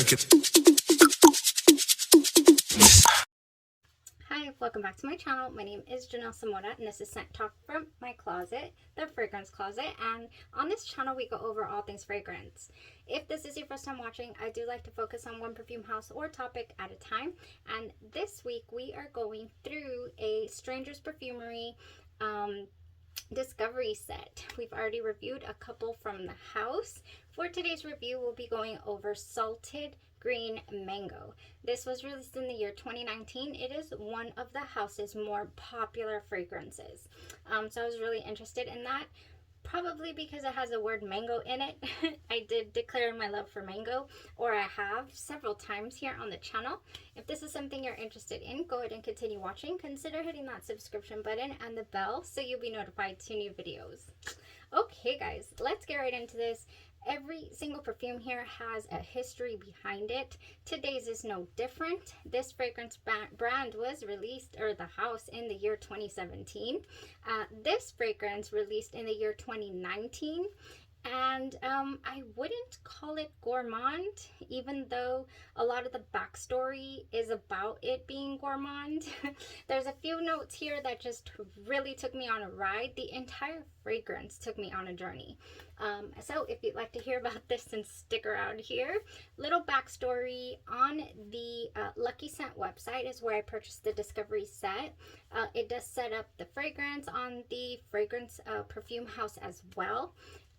check it. Hi, welcome back to my channel. My name is Janelle Samora and this is Scent Talk from my closet, the fragrance closet. And on this channel, we go over all things fragrance. If this is your first time watching, I do like to focus on one perfume house or topic at a time. And this week we are going through a Stranger's Perfumery discovery set. We've already reviewed a couple from the house. For today's review, we'll be going over Salted Green Mango. This was released in the year 2019. It is one of the house's more popular fragrances. So I was really interested in that, probably because it has the word mango in it. I did declare my love for mango, or I have several times here on the channel. If this is something you're interested in, go ahead and continue watching. Consider hitting that subscription button and the bell so you'll be notified to new videos. Okay guys, let's get right into this. Every single perfume here has a history behind it. Today's is no different. This fragrance brand was released, or the house, in the year 2017. This fragrance released in the year 2019. And I wouldn't call it gourmand, even though a lot of the backstory is about it being gourmand. There's a few notes here that just really took me on a ride. The entire fragrance took me on a journey. So if you'd like to hear about this, then stick around here. Little backstory: on the Lucky Scent website is where I purchased the discovery set. It does set up the fragrance on the fragrance perfume house as well.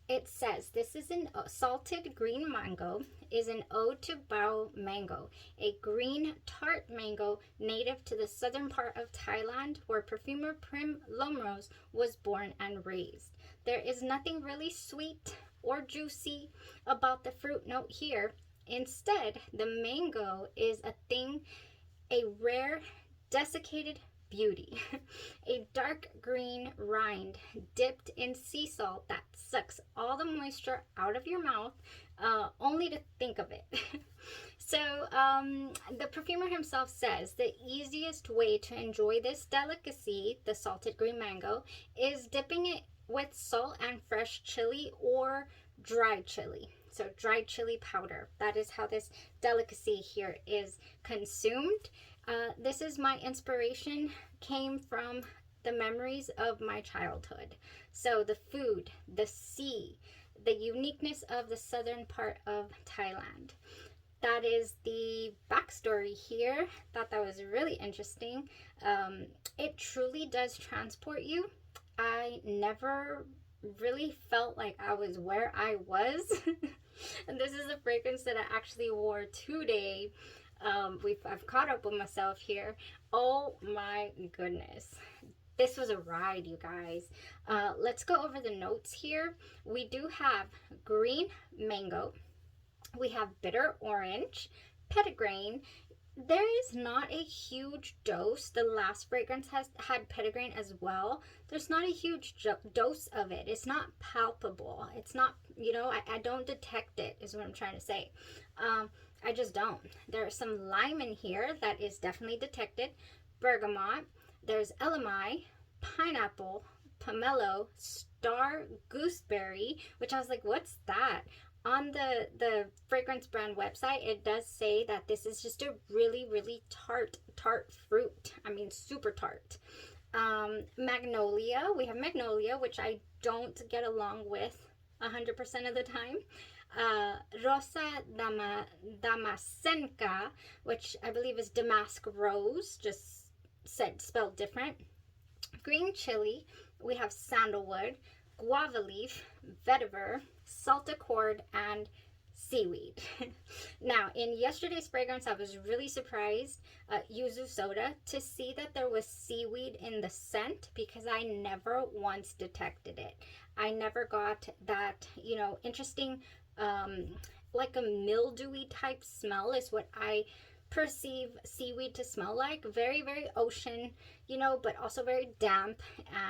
It says this is an salted green mango is an ode to bao mango, a green tart mango native to the southern part of Thailand, where perfumer Prim Lomrose was born and raised. There is nothing really sweet or juicy about the fruit note here. Instead, the mango is a rare desiccated beauty. A dark green rind dipped in sea salt that sucks all the moisture out of your mouth, only to think of it. So the perfumer himself says the easiest way to enjoy this delicacy, the salted green mango, is dipping it with salt and fresh chili or dried chili. So dried chili powder. That is how this delicacy here is consumed. This is my inspiration, came from the memories of my childhood. So the food, the sea, the uniqueness of the southern part of Thailand. That is the backstory here. Thought that was really interesting. It truly does transport you. I never really felt like I was where I was. And this is a fragrance that I actually wore today. I've caught up with myself here. Oh my goodness, this was a ride, you guys. Let's go over the notes here. We do have green mango, we have bitter orange, petitgrain. There is not a huge dose. The last fragrance had petitgrain as well. There's not a huge dose of it. It's not palpable. It's not, you know, I don't detect it, is what I'm trying to say. I just don't. There's some lime in here that is definitely detected. Bergamot. There's elemi, pineapple, pomelo, star gooseberry, which I was like, what's that? On the fragrance brand website, it does say that this is just a really, really tart fruit. I mean, super tart. Magnolia. We have magnolia, which I don't get along with 100% of the time. Rosa Damasenka, which I believe is damask rose, just spelled different. Green chili. We have sandalwood, guava leaf, vetiver, salt accord, and seaweed. Now, in yesterday's fragrance, I was really surprised, yuzu soda, to see that there was seaweed in the scent, because I never once detected it. I never got that, you know, interesting, like a mildewy type smell is what I perceive seaweed to smell like. Very, very ocean, you know, but also very damp,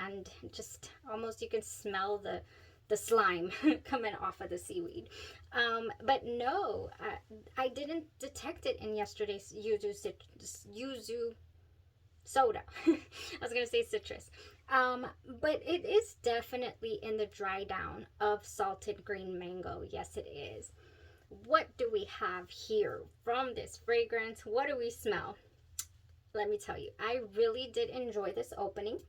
and just almost you can smell the slime coming off of the seaweed. But no, I didn't detect it in yesterday's yuzu soda. I was gonna say citrus. But it is definitely in the dry down of salted green mango. Yes, it is. what do we have here from this fragrance? What do we smell? Let me tell you, I really did enjoy this opening.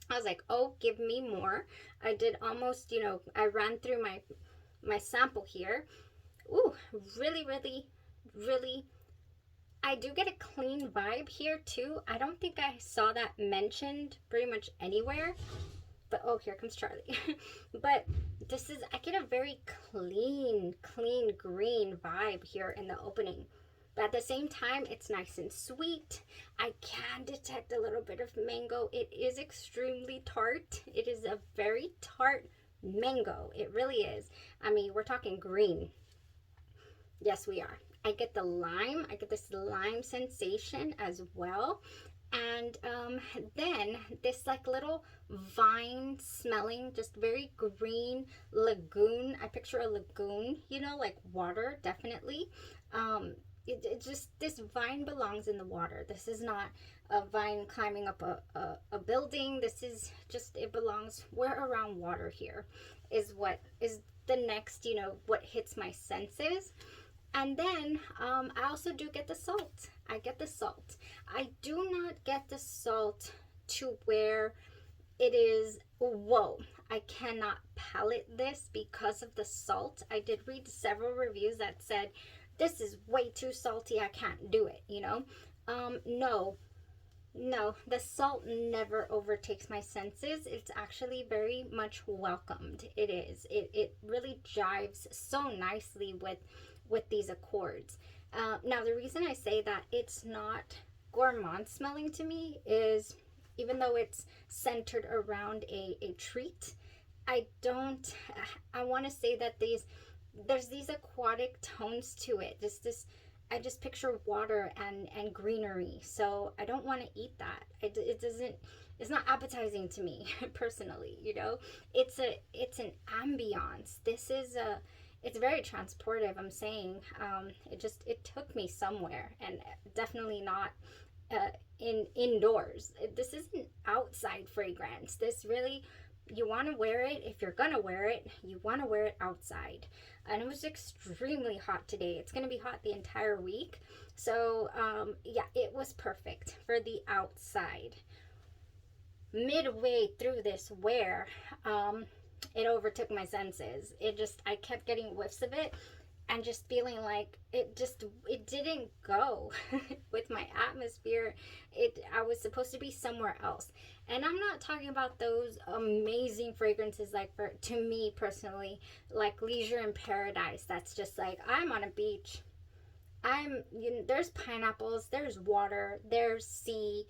I was like, oh, give me more. I did almost, you know, I ran through my sample here. Ooh, really, really, really, I do get a clean vibe here too. I don't think I saw that mentioned pretty much anywhere. But oh, here comes Charlie. But this is, I get a very clean green vibe here in the opening. But at the same time, it's nice and sweet. I can detect a little bit of mango. It is extremely tart. It is a very tart mango. It really is. I mean, we're talking green. Yes, we are. I get the lime. I get this lime sensation as well. And then this like little vine smelling, just very green lagoon. I picture a lagoon, you know, like water, definitely. It just, this vine belongs in the water. This is not a vine climbing up a building. This is just, it belongs, we're around water here, is what is the next, you know, what hits my senses. And then I also do get the salt. I get the salt. I do not get the salt to where it is, whoa, I cannot palate this because of the salt. I did read several reviews that said, this is way too salty, I can't do it, you know? No, the salt never overtakes my senses. It's actually very much welcomed. It is. It really jives so nicely with these accords. Now, the reason I say that it's not gourmand smelling to me is, even though it's centered around a treat, I want to say that there's these aquatic tones to it. I just picture water and greenery. So I don't want to eat that. It's not appetizing to me personally, you know. It's an ambiance. It's very transportive, I'm saying. It took me somewhere, and definitely not indoors. This isn't outside fragrance. This really, you want to wear it, if you're gonna wear it, you want to wear it outside. And it was extremely hot today. It's gonna be hot the entire week. So yeah, it was perfect for the outside. Midway through this wear, it overtook my senses. I kept getting whiffs of it and just feeling like it didn't go with my atmosphere. I was supposed to be somewhere else. And I'm not talking about those amazing fragrances, like, to me personally, like Leisure in Paradise. That's just like, I'm on a beach. There's pineapples, there's water, there's sea,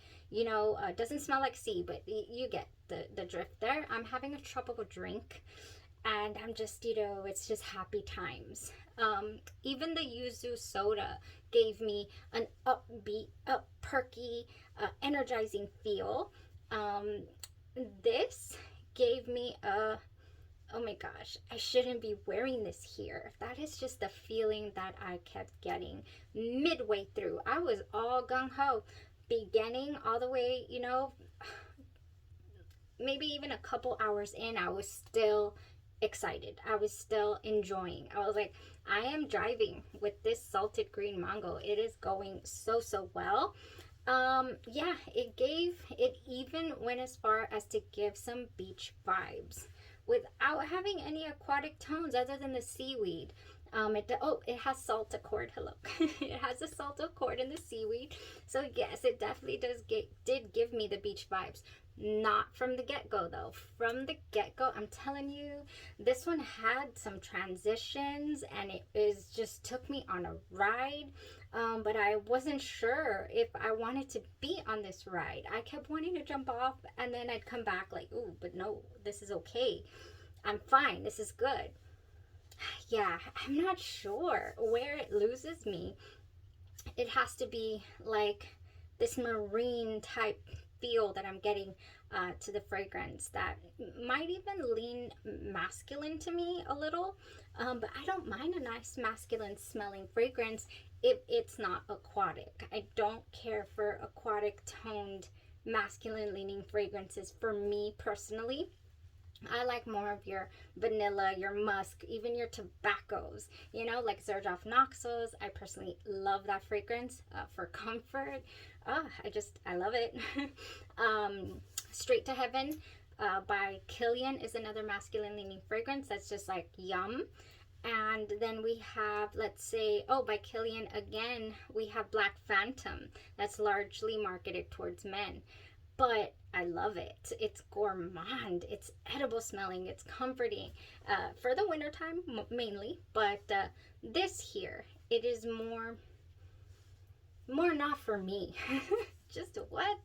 doesn't smell like sea, but you get the drift there. I'm having a tropical drink, and I'm just, it's just happy times. Even the yuzu soda gave me an upbeat, perky, energizing feel. This gave me oh my gosh, I shouldn't be wearing this here. That is just the feeling that I kept getting midway through. I was all gung-ho, beginning all the way, maybe even a couple hours in, I was still excited. I was still enjoying. I was like, I am driving with this salted green mango. It is going so well. Yeah, it even went as far as to give some beach vibes without having any aquatic tones other than the seaweed. It has salt accord. Hello. It has a salt accord in the seaweed. So yes, it definitely did give me the beach vibes. Not from the get-go though. From the get-go, I'm telling you, this one had some transitions, and just took me on a ride. But I wasn't sure if I wanted to be on this ride. I kept wanting to jump off, and then I'd come back like, ooh, but no, this is okay. I'm fine. This is good. Yeah, I'm not sure where it loses me. It has to be like this marine type feel that I'm getting to the fragrance that might even lean masculine to me a little. But I don't mind a nice masculine smelling fragrance if it's not aquatic. I don't care for aquatic toned masculine leaning fragrances for me personally. I like more of your vanilla, your musk, even your tobaccos, you know, like Xerjoff Noxos. I personally love that fragrance for comfort. I love it. Straight to Heaven by Killian is another masculine leaning fragrance that's just like yum. And then we have, let's say, oh, by Killian again, we have Black Phantom. That's largely marketed towards men. But I love it. It's gourmand. It's edible smelling. It's comforting for the wintertime mainly. But this here, it is more not for me. Just what,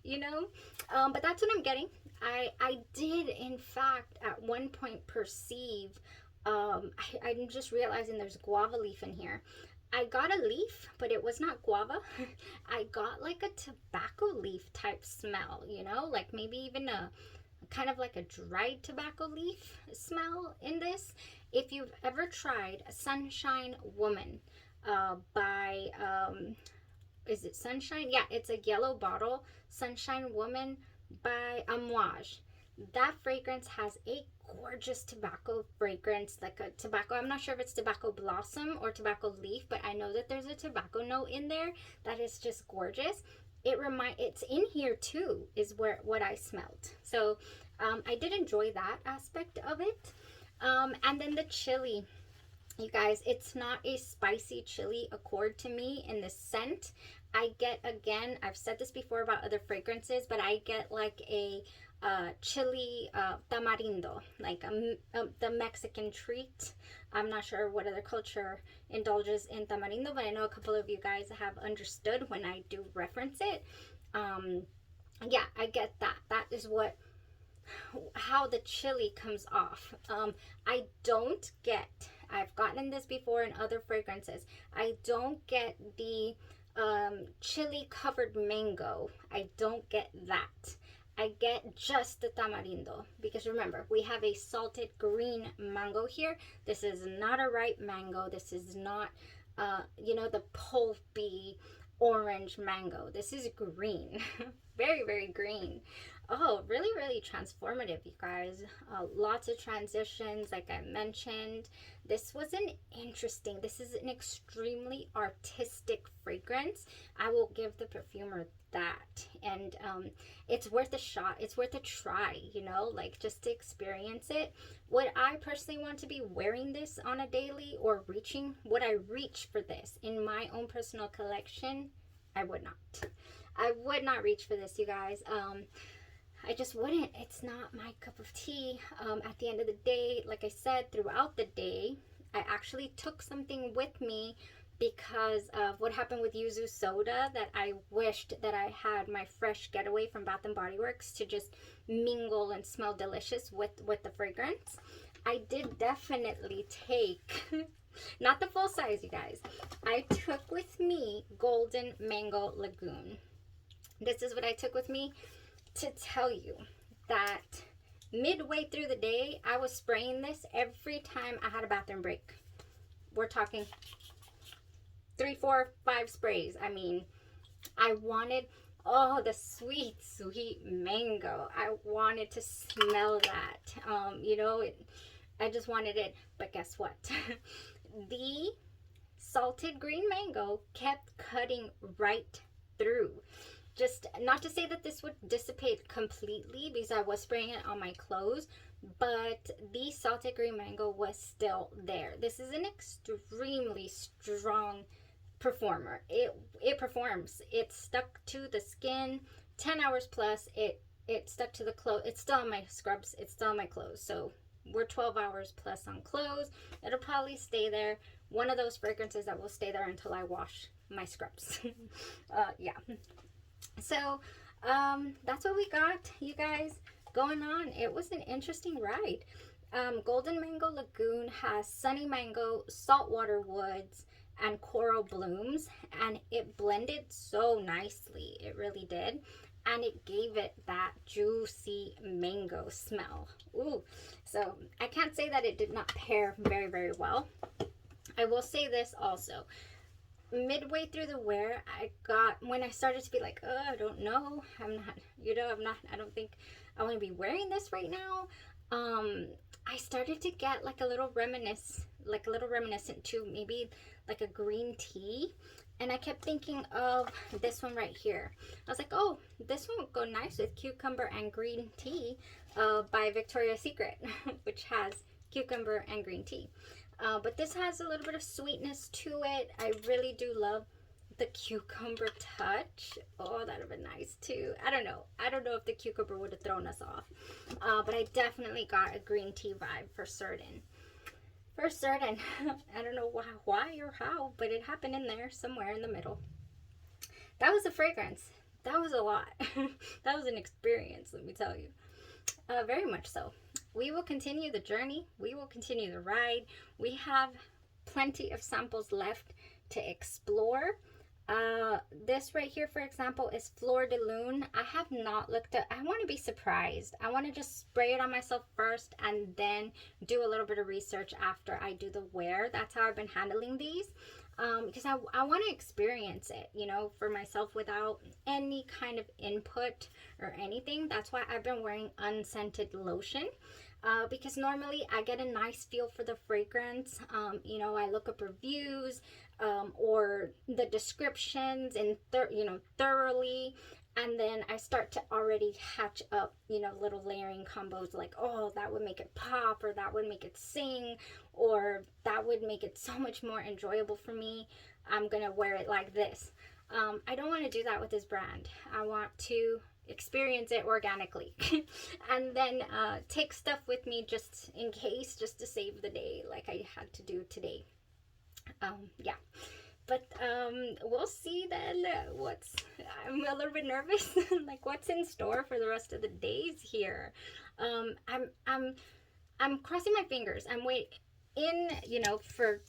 you know? But that's what I'm getting. I did, in fact, at one point perceive, I'm just realizing there's guava leaf in here. I got a leaf, but it was not guava. I got like a tobacco leaf type smell, you know, like maybe even a kind of like a dried tobacco leaf smell in this. If you've ever tried Sunshine Woman by, is it Sunshine? Yeah, it's a yellow bottle, Sunshine Woman by Amouage. That fragrance has a gorgeous tobacco fragrance, like a tobacco, I'm not sure if it's tobacco blossom or tobacco leaf, but I know that there's a tobacco note in there that is just gorgeous. It's in here too, is what I smelled. So I did enjoy that aspect of it. And then the chili, you guys, it's not a spicy chili accord to me in the scent. I get, again, I've said this before about other fragrances, but I get like a chili tamarindo, like the Mexican treat. I'm not sure what other culture indulges in tamarindo, but I know a couple of you guys have understood when I do reference it. Yeah, I get that. That is how the chili comes off. I don't get, I've gotten this before in other fragrances, I don't get the chili covered mango. I don't get that. I get just the tamarindo, because remember, we have a salted green mango here. This is not a ripe mango. This is not, you know, the pulpy orange mango. This is green. Very, very green. Oh, really, really transformative, you guys. Lots of transitions, like I mentioned. This is an extremely artistic fragrance. I will give the perfumer that. And it's worth a shot. It's worth a try, you know, like just to experience it. Would I personally want to be wearing this on a daily or would I reach for this in my own personal collection? I would not. I would not reach for this, you guys. I just wouldn't. It's not my cup of tea. At the end of the day, like I said, throughout the day, I actually took something with me because of what happened with yuzu soda, that I wished that I had my fresh Getaway from Bath & Body Works to just mingle and smell delicious with the fragrance. I did definitely take, not the full size, you guys. I took with me Golden Mango Lagoon. This is what I took with me to tell you that midway through the day, I was spraying this every time I had a bathroom break. We're talking 3, 4, 5 sprays. I mean, I wanted, oh, the sweet, sweet mango. I wanted to smell that. You know, I just wanted it. But guess what? The salted green mango kept cutting right through. Just not to say that this would dissipate completely, because I was spraying it on my clothes, but the salted green mango was still there. This is an extremely strong performer. It performs. It stuck to the skin 10 hours plus. It stuck to the clothes. It's still on my scrubs. It's still on my clothes. So we're 12 hours plus on clothes. It'll probably stay there. One of those fragrances that will stay there until I wash my scrubs. Yeah. So that's what we got, you guys, going on. It was an interesting ride. Golden Mango Lagoon has sunny mango, saltwater woods, and coral blooms, and it blended so nicely. It really did. And it gave it that juicy mango smell. Ooh, so I can't say that it did not pair very, very well. I will say this also. Midway through the wear, when I started to be like, oh, I don't know, I don't think I want to be wearing this right now. I started to get like a little reminiscent to maybe like a green tea. And I kept thinking of this one right here. I was like, oh, this one would go nice with cucumber and green tea by Victoria's Secret, which has cucumber and green tea. But this has a little bit of sweetness to it. I really do love the cucumber touch. Oh, that would have been nice too. I don't know if the cucumber would have thrown us off. But I definitely got a green tea vibe for certain. For certain. I don't know why or how, but it happened in there somewhere in the middle. That was a fragrance. That was a lot. That was an experience, let me tell you. Very much so. We will continue the journey. We will continue the ride. We have plenty of samples left to explore. This right here, for example, is Fleur de Lune. I have not looked at, I want to be surprised. I want to just spray it on myself first and then do a little bit of research after I do the wear. That's how I've been handling these. Because I want to experience it, you know, for myself without any kind of input or anything. That's why I've been wearing unscented lotion. Because normally I get a nice feel for the fragrance. You know, I look up reviews or the descriptions and thoroughly, and then I start to already hatch up, you know, little layering combos like, oh, that would make it pop, or that would make it sing, or that would make it so much more enjoyable for me. I'm gonna wear it like this. I don't want to do that with this brand. I want to experience it organically and then take stuff with me just in case, just to save the day, like I had to do today. Yeah, but we'll see then I'm a little bit nervous like what's in store for the rest of the days here. I'm crossing my fingers. I'm waiting you know, for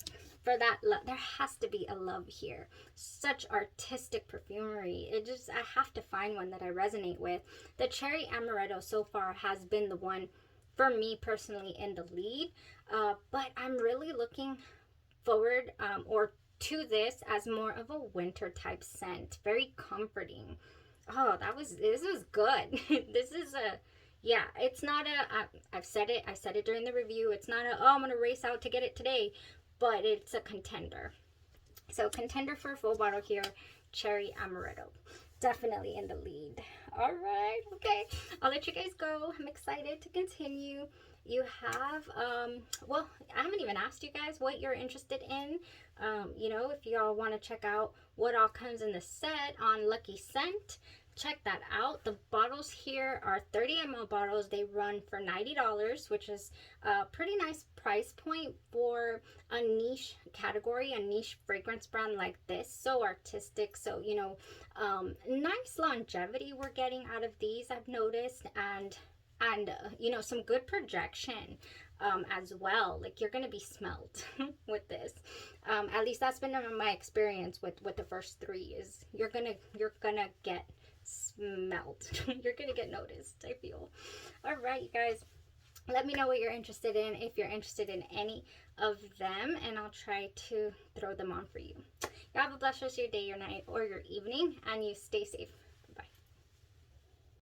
that love. There has to be a love here. Such artistic perfumery. I have to find one that I resonate with. The cherry amaretto so far has been the one for me personally in the lead, but I'm really looking forward or to this as more of a winter type scent. Very comforting. Oh, this was good. This is a, yeah, it's not a, I said it during the review, it's not a, oh, I'm gonna race out to get it today, but it's a contender. So contender for a full bottle here, cherry amaretto. Definitely in the lead. All right, okay, I'll let you guys go. I'm excited to continue. You have, well, I haven't even asked you guys what you're interested in. You know, if y'all want to check out what all comes in the set on Lucky Scent, check that out. The bottles here are 30 ml bottles. They run for $90, which is a pretty nice price point for a niche category, a niche fragrance brand like this. So artistic. So, you know, nice longevity we're getting out of these, I've noticed, and you know, some good projection as well. Like, you're gonna be smelled with this. At least that's been my experience with the first three. Is you're gonna get smelled. You're gonna get noticed, I feel. All right, you guys, let me know what you're interested in, if you're interested in any of them, and I'll try to throw them on for you. You have a blessed rest of your day, your night, or your evening, and you stay safe.